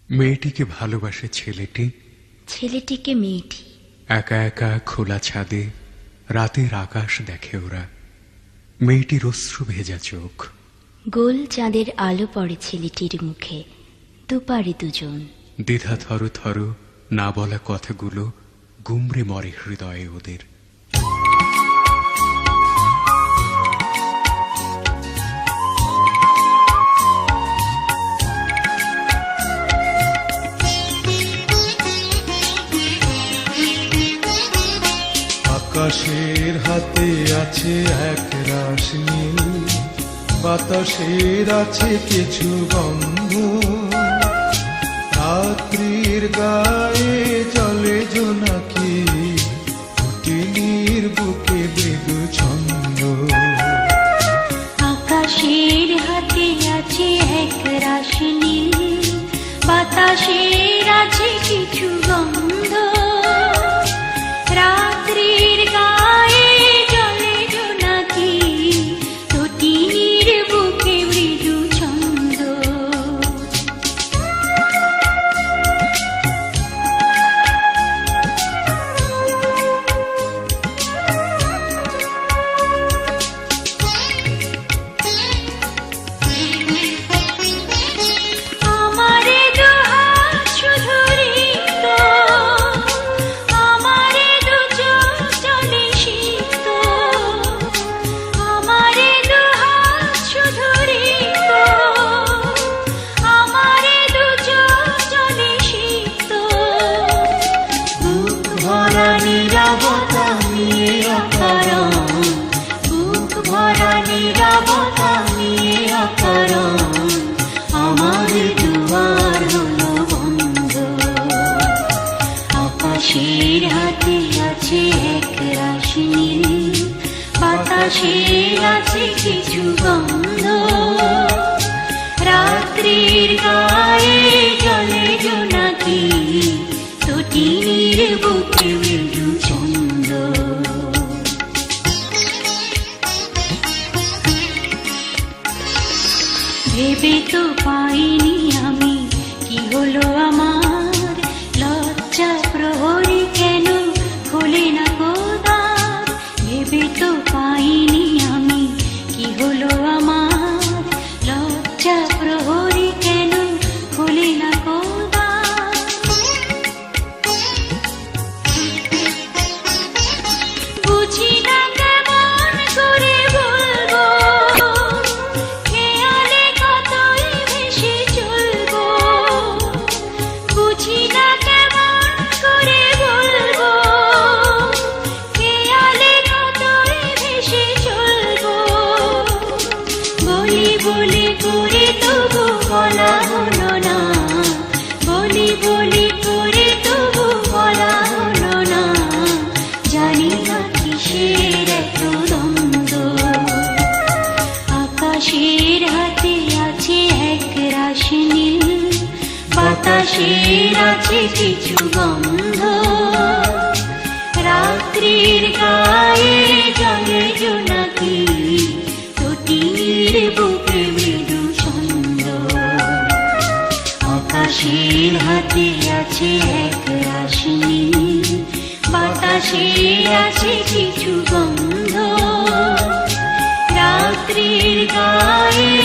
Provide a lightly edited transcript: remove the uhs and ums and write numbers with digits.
মেয়েটিকে ভালোবাসে ছেলেটি, ছেলেটিকে মেয়েটি। একা একা খোলা ছাদে রাতের আকাশ দেখে ওরা। মেয়েটির অশ্রু ভেজা চোখ, গোল চাঁদের আলো পড়ে ছেলেটির মুখে। দুপারে দুজন, দ্বিধা থর থর না বলা কথাগুলো গুমরে মরে হৃদয়ে ওদের। আকাশের হাতে আছে এক রাশ নীল, বাতাসের আছে কিছু গন্ধ, রাত্রির গায়ে চলে জোনাকি, কুটিলির বুকে মৃদু ছন্দ। আকাশের হাতে আছে এক রাশ নীল, বাতাসের আছে কিছু গন্ধ, রাত্রির গায়ে জলে জোনাকি, তটিনীর বুকে মৃদু ছন্দ। আমারে দুহাত শুধু রিক্ত, আমারে দু চোখ চলে সিক্ত, আমারে দুহাত শুধু রিক্ত, আমারে দু চোখ চলে সিক্ত। বুক ভরা নীরবতা নিয়ে অকারণ, বুক ভরা নীরবতা নিয়ে অকারণ, আমার দুয়ার হলো বন্ধ। আকাশের হাতে আছে এক রাশ নীল, বাতাসের আছে কিছু গন্ধ, রাত্রির গায়ে জলে জোনাকি, তটিনীর বুকে মৃদু ছন্দ। ভেবে তো পাইনি আমি কি হলো আমার, লজ্জা প্রহরী কেন খোলে না গোদার। ভেবে তো পাইনি আমি কি হলো আমার, লজ্জা প্রহরী কেন খোলে না গোদার। বুঝি না কেমন করে বলবো, খেয়ালে কতই ভেসে চলবো। বুঝি না কেমন করে বলবো, খেয়ালে কতই ভেসে চলবো। বলি বলি করে তবু বলা হলো না, বলি বলি করে তবু বলা হলো না। জানি না কিসের এত দ্বন্দ্ব। আকাশের হাতে আছে এক রাশ নীল, বাতাসের আছে কিছু গন্ধ, রাত্রির গায়ে জলে জোনাকি, তটিনীর বুকে মৃদু ছন্দ। আকাশের হাতে আছে এক রাশ নীল, বাতাসের আছে কিছু গন্ধ, রাত্রির গায়ে